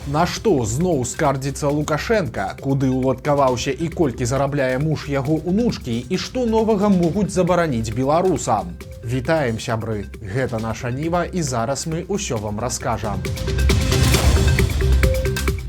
На што зноў скардзіцца Лукашенка, куды ўладкаваўся і колькі зарабляе муж яго унучкі і што новага могуць забараніць беларусам. Вітаем, сябры! Гэта наша Ніва і зараз мы ўсё вам раскажам.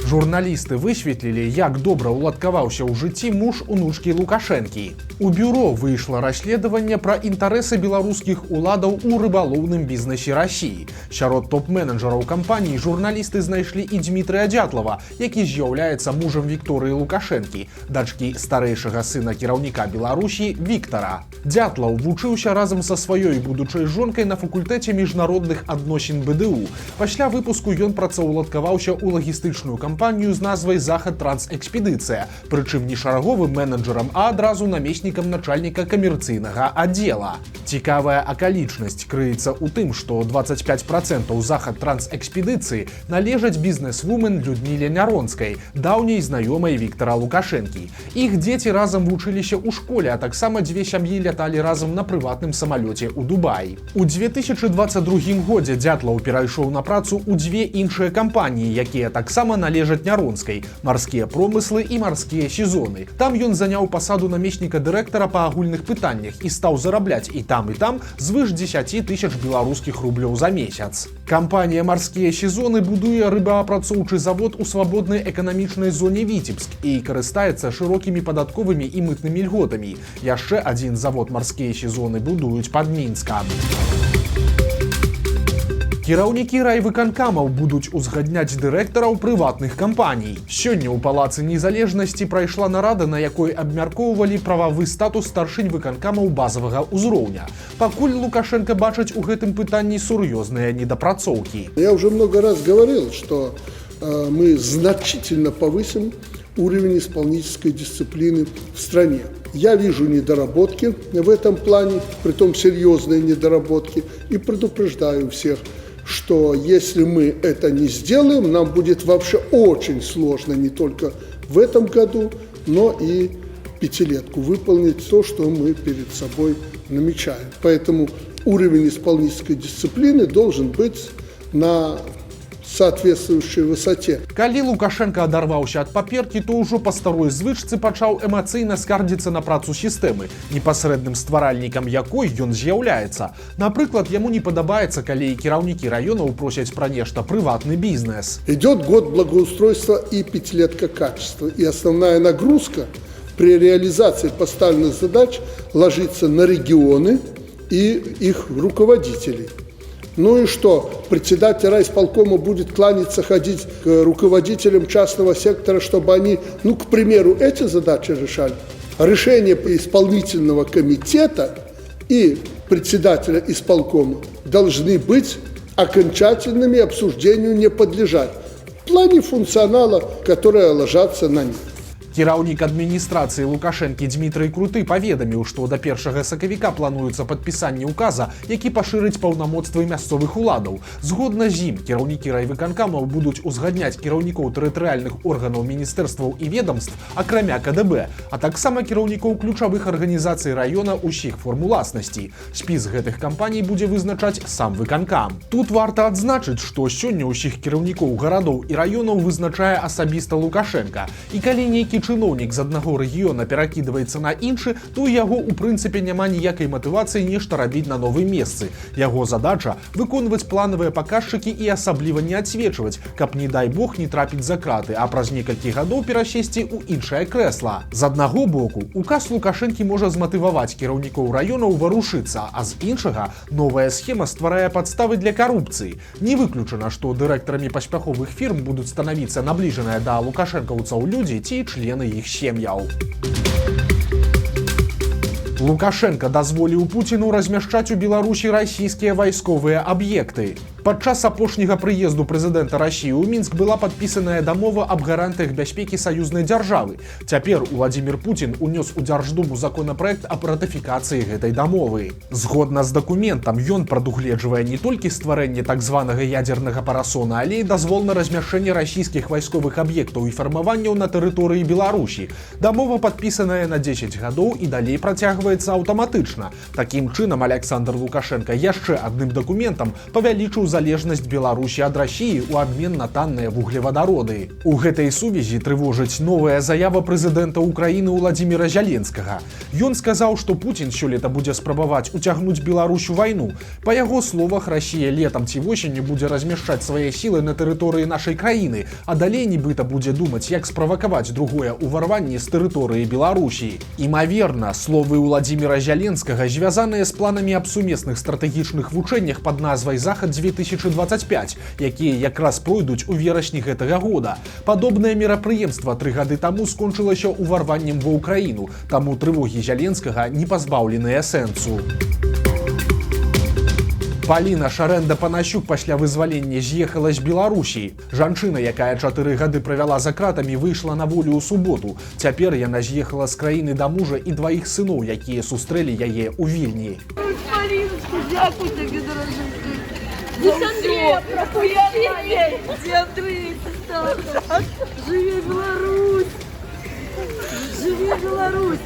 Журналісты высветлілі, як добра ўладкаваўся ў жыцці муж унучкі Лукашэнкі. У бюро выйшла расследаванне пра інтарэсы беларускіх уладаў у рыбалоўным бізнесе Расіі. Сярод топ-менеджераў кампаніі журналісты знайшлі і Дмітрыя Дятлава, які з'яўляецца мужам Вікторыі Лукашэнкі, дачкі старэйшага сына кіраўніка Беларусі Віктара. Дятлаў вучыўся разам са сваёй будучай жонкай на факультэце міжнародных адносін БДУ. Пасля выпуску ён працаўладкаваўся ў лагістычную кампанію з назвай «Захад-Трансэкспедыцыя», прычым не шараговым менеджерам, а адразу намеснікам начальніка камерцыйнага аддзела. Цікавая акалічнасць крыецца ў тым, што 25% «Захад-Трансэкспедыцыі» належаць бізнес-вумен Людміле Няронскай, даўняй знаёмай Віктара Лукашэнкі. Іх дзеці разам вучыліся ў школе, а таксама дзве сям'і ляталі разам на прыватным самалёце ў Дубай. У 2022 годзе Дятлаў перайшоў на працу ў дзве іншыя кампаніі, якія таксама належаць Няронскай – «Марскія промыслы» і «Марскія сезоны». Там ён заняў пасаду намесніка дырэктара па агульных пытаннях і стаў зарабляць і там звыш 10 000 беларускіх рублёў за месяц. Кампанія «Марскія сезоны» будуе рыбаапрацоўчы завод у свабоднай эканамічнай зоне Віцебск і карыстаецца шырокімі падатковымі і мытнымі льготамі. Яшчэ адзін завод «Марскія сезоны» будуюць пад Мінскам. Кіраўнікі райвыканкамаў будуць узгадняць дырэктараў прыватных кампаній. Сёння ў Палацы Незалежнасці прайшла нарада, на якой абмяркоўвалі прававы статус старшынь выканкамаў базавага ўзроўня. Пакуль Лукашенко бачыць у гэтым пытанні сур'ёзныя недапрацоўкі. Я уже много раз говорил, что мы значительно повысим уровень исполнительской дисциплины в стране. Я вижу недоработки в этом плане, притом серьезные недоработки, и предупреждаю всех, что если мы это не сделаем, нам будет вообще очень сложно не только в этом году, но и пятилетку выполнить то, что мы перед собой намечаем. Поэтому уровень исполнительской дисциплины должен быть на соответствующей высоте. Калі Лукашенко адарваўся ад паперкі, то ўжо па старой звычцы пачаў эмацыйна скардзіцца на працу сістэмы, непасрэдным стваральнікам якой ён з'яўляецца. Напрыклад, яму не падабаецца, калі кіраўнікі раёнаў просяць пра нешта прыватны бізнес. Идет год благоустройства и пятилетка качества. И основная нагрузка при реализации поставленных задач ложится на регионы и их руководителей. Ну и что, председатель райисполкома будет кланяться, ходить к руководителям частного сектора, чтобы они, к примеру, эти задачи решали? Решения исполнительного комитета и председателя исполкома должны быть окончательными, обсуждению не подлежать. В плане функционала, которые ложатся на них. Кіраўнік адміністрацыі Лукашэнкі Дмітрый Круты паведаміў, што да 1 сакавіка плануецца падпісанне ўказа, які пашырыць паўнамоцтвы мясцовых уладаў. Згодна з ім, кіраўнікі райвыканкамаў будуць узгадняць кіраўнікоў тэрытарыяльных органаў міністэрстваў і ведомств, акрамя КДБ, а таксама кіраўнікоў ключавых арганізацый раёна ўсіх форм уласнасці. Спіс гэтых кампаній будзе вызначаць сам выканкам. Тут варта адзначыць, што сёння ўсіх кіраўнікоў гарадоў і раёнаў вызначае асабіста Лукашенка. І калі нейкі чыноўнік з аднаго рэгіёна перакідваецца на іншы, то ў яго ў прынцыпе няма ніякай матывацыі нешта рабіць на новым месцы. Яго задача выконваць планавыя паказчыкі і асабліва не адсвечваць, каб не дай бог не трапіць за краты, а праз некалькі гадоў перасесці ў іншае крэсла. З аднаго боку, указ Лукашэнкі можа зматываваць кіраўнікоў раёнаў варушыцца, а з іншага новая схема стварае падставы для карупцыі. Не выключана, што дырэктарамі паспяховых фірм будуць станавіцца набліжаныя да лукашэнкаўцаў людзі ці члены іх сем'яў. Лукашенко дазволіў Пуціну размяшчаць у Беларусі расійскія вайсковыя аб'екты. Падчас апошняга прыезду прэзідэнта Расіі ў Мінск была падпісаная дамова аб гарантыях бяспекі саюзнай дзяржавы. Цяпер Уладзімір Пуцін унёс у Дзярждуму законапраект аб ратыфікацыі гэтай дамовы. Згодна з дакументам, ён прадугледжвае не толькі стварэнне так званага ядзернага парасона, але і дазвол на размяшчэнне расійскіх вайсковых аб'ектаў і фармаванняў на тэрыторыі Беларусі. Дамова падпісаная на 10 гадоў і далей працягваецца спрацоўваецца аўтаматычна. Такім чынам Александр Лукашенко яшчэ адным дакументам павялічыў залежнасць Беларусі ад Расіі ў абмен на танныя вуглевадароды. У гэтай сувязі трывожыць новая заява прэзідэнта Украіны Владзіміра Зяленскага. Ён сказаў, што Пуцін сёлета будзе спрабаваць уцягнуць Беларусь у вайну. Па яго словах, Расія летам ці восенню будзе размяшчаць свае сілы на тэрыторыі нашай краіны, а далей нібыта будзе думаць, як справакаваць другое ўварванне з тэрыторыі Беларусі. Імаверна, словы Владзіміра Зяленскага звязаныя з планамі аб сумесных стратэгічных вучэннях пад назвай «Захад-2025», якія якраз пройдуць у верасні гэтага года. Падобнае мерапрыемства 3 гады таму скончылася ўварваннем ва ўкраіну, таму трывогі Зяленскага не пазбаўленыя сэнсу. Паліна Шарэнда-Панасюк пасля вызвалення з'ехала з Беларусі. Жанчына, якая 4 гады правяла за кратамі, выйшла на волю ў суботу. Цяпер яна з'ехала з краіны да мужа і 2 сыноў, якія сустрэлі яе ў Вільні. Мариночка, дякую тобі, дороженька. Дід Андрій, Дід Андрій, живи Беларусь! Живи Беларусь!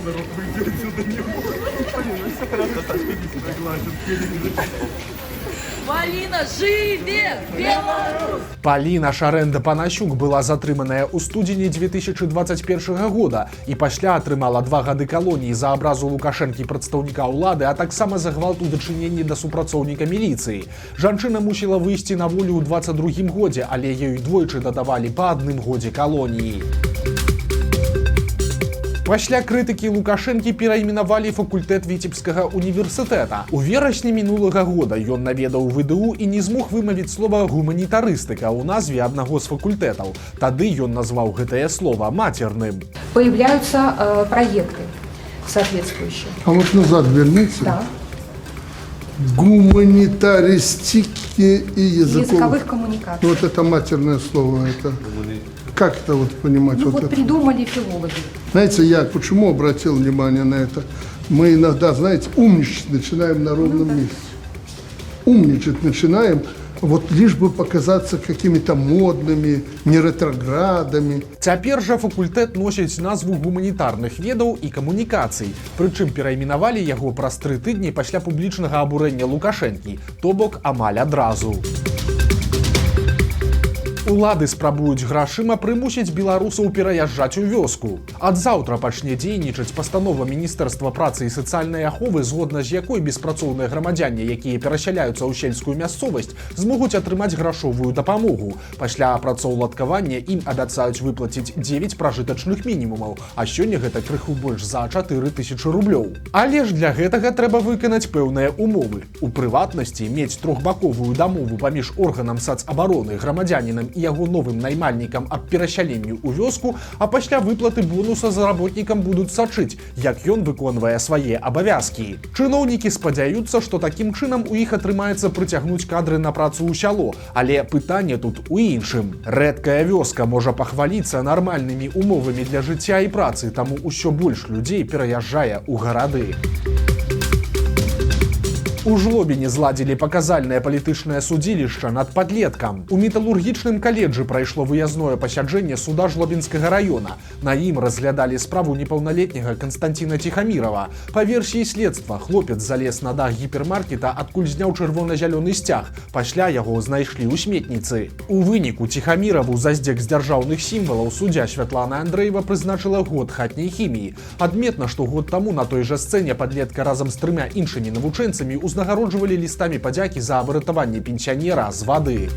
Паліна, жыве Беларусь! Паліна Шарэнда-Панасюк была затрыманая ў студзені 2021 года і пасля атрымала 2 гады калоніі за абразу Лукашэнкі прадстаўніка ўлады, а таксама за гвалт у дачыненні да супрацоўніка міліцыі. Жанчына мусіла выйсці на волю ў 22 годзе, але ёй двойчы дадавалі па 1 годзе калоніі. Пасля крытыкі Лукашэнкі перайменавалі факультэт Віцебскага універсітэта. У верасні мінулага года ён наведаў ВДУ і не змог вымавіць слова «гуманітарыстыка» ў назве аднаго з факультэтаў. Тады ён назваў гэтае слова матерным. Появляются проекты соответствующие. А вот назад вернется. Да. Гуманитаристики и Языковых коммуникаций. Вот это матерное слово. Это. Как это вот понимать? Ну, вот это? придумали филологи. Знаете, я почему обратил внимание на это? Мы иногда, знаете, умничать начинаем на ровном месте. Умничать начинаем, вот лишь бы показаться какими-то модными, не ретроградами. Цяпер жа факультэт носіць назву гуманітарных ведаў і камунікацый. Прычым перайменавалі яго праз 3 тыдні пасля публічнага абурэння Лукашэнкі, то бок амаль адразу. Улады спрабуюць грашыма прымусіць беларусаў пераязджаць у вёску. Ад заўтра пачне дзейнічаць пастанова Міністэрства працы і сацыяльнай аховы, згодна з якой беспрацоўныя грамадзяне, якія перасяляюцца ў сельскую мясцовасць, змогуць атрымаць грашовую дапамогу. Пасля працаўладкавання ім абяцаюць выплаціць 9 пражытачных мінімумаў, а сёння гэта крыху больш за 4000 рублёў. Але ж для гэтага трэба выканаць пэўныя умовы. У прыватнасці мець трохбаковую дамову паміж органам сацабароны, грамадзянінам і яго новым наймальнікам аб перасяленню ў вёску, а пасля выплаты бонуса за работнікам будуць сачыць, як ён выконвае свае абавязкі. Чыноўнікі спадзяюцца, што такім чынам у іх атрымаецца прыцягнуць кадры на працу ў сяло, але пытанне тут у іншым. Рэдкая вёска можа пахваліцца нармальнымі умовамі для жыцця і працы, таму ўсё больш людзей пераязджае ў гарады. У Жлобіне зладзілі паказальнае палітычнае судзілішча над падлеткам. У металургічным каледжы прайшло выязное пасяджэнне суда Жлобінскага раёна. На ім разглядалі справу непаўналетняга Канстантина Тихомирова. Па версіі следства, хлопец залез на дах гіпермаркета, адкуль зняў чырвона-зялёны сцяг. Пасля яго знайшлі ў сметніцы. У выніку Тихомирову за здзек з дзяржаўных сімвалаў суддзя Святлана Андрэева прызначыла год хатняй хіміі. Адметна, што год таму на той жа сцэне падлетка разам з 3 іншымі навучэнцамі узнагароджвалі лістамі падзякі за выратаванне пенсіянера з вады.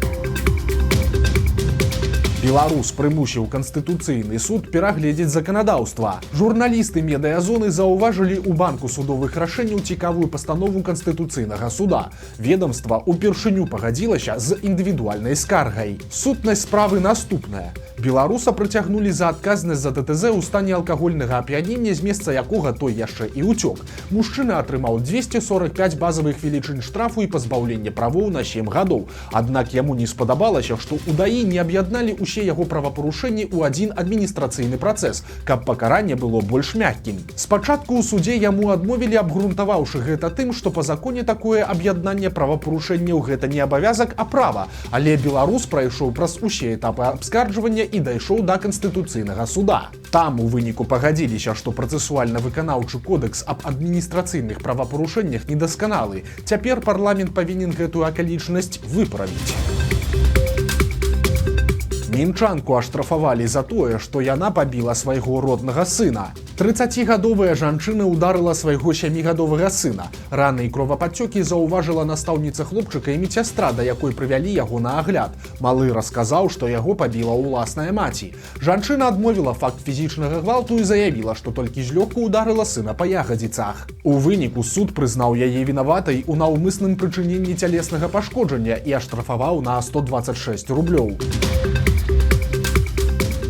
Беларус прымусіў Канстытуцыйны суд перагледзець заканадаўства. Журналісты медыязоны заўважылі ў банку судовых рашэнняў цікавую пастанову Канстытуцыйнага суда. Ведомства ўпершыню пагадзілася з індывідуальнай скаргай. Сутнасць справы наступная. Беларуса прыцягнулі за адказнасць за ТТЗ ў стане алкагольнага ап'янення, з месца якога той яшчэ і ўцёк. Мужчына атрымаў 245 базавых велічынь штрафу і пазбаўлення правоў на 7 гадоў. Аднак яму не спадабалася, што ў ДАІ не аб'ядналі ўсе яго правапарушэнні ў адзін адміністрацыйны працэс, каб пакаранне было больш мяккім. Спачатку ў судзе яму адмовілі, абгрунтаваўшы гэта тым, што па законе такое аб'яднанне правапарушэнняў гэта не абавязак, а права. Але беларус прайшоў праз усе этапы абскарджвання і дайшоў да канстытуцыйнага суда. Там у выніку пагадзіліся, што працэсуальна-выканаўчы кодэкс аб адміністрацыйных правапарушэннях недасканалы. Цяпер парламент павінен гэтую акалічнасць выправіць. Мінчанку аштрафавалі за тое, што яна пабіла свайго роднага сына. 30гадовая жанчына ударыла свайго 7гадовага сына. Раны і кровападцёкі заўважыла настаўніца хлопчыка і медсястра, да якой прывялі яго на агляд. Малы расказаў, што яго пабіла ўласная маці. Жанчына адмовіла факт фізічнага гвалту і заявіла, што толькі злёгку ударыла сына па ягадзіцах. У выніку суд прызнаў яе вінаватай у наўмысным прычыненні цялеснага пашкоджання і аштрафаваў на 126 рублёў.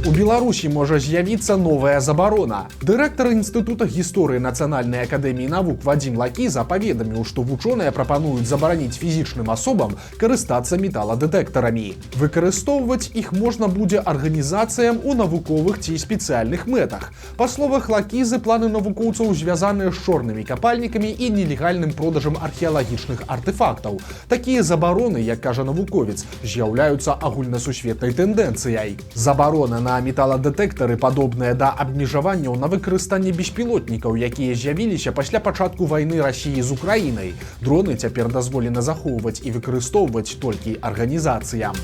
У Беларусі можа з'явіцца новая забарона. Дырэктар Інстытута гісторыі Нацыянальнай акадэміі навук Вадзім Лакіза паведаміў, што вучоныя прапануюць забараніць фізічным асобам карыстацца металадэтэктарамі. Выкарыстоўваць іх можна будзе арганізацыям у навуковых ці спецыяльных мэтах. Па словах Лакізы, планы навукоўцаў звязаныя з чорнымі капальнікамі і нелегальным продажам археалагічных артефактаў. Такія забароны, як кажа навуковец, з'яўляюцца агульнасусветнай тэндэнцыяй. Забарона на металадэтэктары падобныя да абмежаванняў на выкарыстанне беспілотнікаў, якія з'явіліся пасля пачатку вайны Расіі з Украінай. Дроны цяпер дазволена захоўваць і выкарыстоўваць толькі арганізацыям.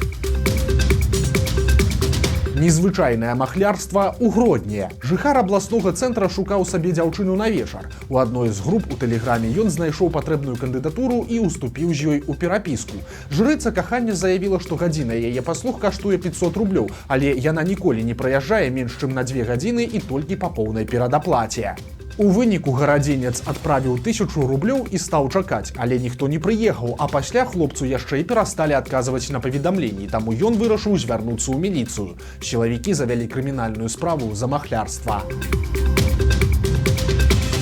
Незвычайнае махлярства ў Гродні. Жыхар абласнога цэнтра шукаў сабе дзяўчыну на вечар. У адной з груп у тэлеграме ён знайшоў патрэбную кандыдатуру і уступіў з ёй у перапіску. Жрыца кахання заявіла, што гадзіна яе паслуг каштуе 500 рублёў, але яна ніколі не прыязджае менш чым на 2 гадзіны і толькі па поўнай перадаплаце. У выніку гарадзенец адправіў 1000 рублёў і стаў чакаць, але ніхто не прыехаў, а пасля хлопцу яшчэ і перасталі адказваць на паведамленні, таму ён вырашыў звярнуцца ў міліцыю. Сілавікі завялі крымінальную справу за махлярства.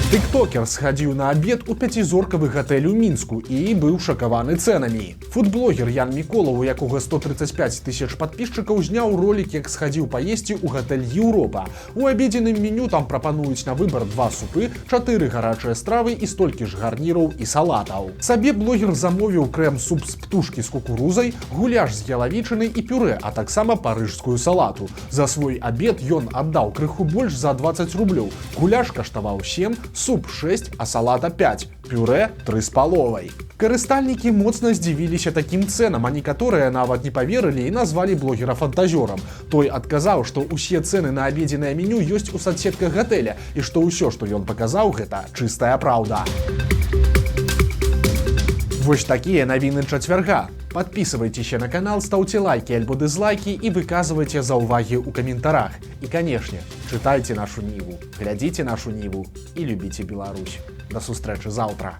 Тыктокер схадзіў на абед у 5-зоркавы гатэль у Мінску і быў шакаваны цэнамі. Фудблогер Ян Міколаў, у якога 135 000 падпісчыкаў, зняў ролік, як схадзіў паесці ў гатэль Еўропа. У абедзеным меню там прапануюць на выбар 2 супы, 4 гарачыя стравы і столькі ж гарніраў і салатаў. Сабе блогер замовіў крэм-суп з птушкі з кукурузай, гуляш з ялавічынай і пюрэ, а таксама парыжскую салату. За свой абед ён аддаў крыху больш за 20 рублёў. Гуляш каштаваў 7, суп 6, а салата 5, пюрэ 3,5. Карыстальнікі моцна здзівіліся такім цэнам, а некаторыя нават не паверылі і назвалі блогера фантазёрам. Той адказаў, што ўсе цэны на абедзенае меню ёсць у соцсетках гатэля і што ўсё, што ён паказаў, гэта чыстая праўда. Вось такія навіны чацвярга. Подписывайтеся на канал, ставьте лайки альбо дизлайки и выказывайте заўвагі ў каментарах. И, конечно, читайте нашу Ниву, глядите нашу Ниву и любите Беларусь. До сустрэчы заўтра.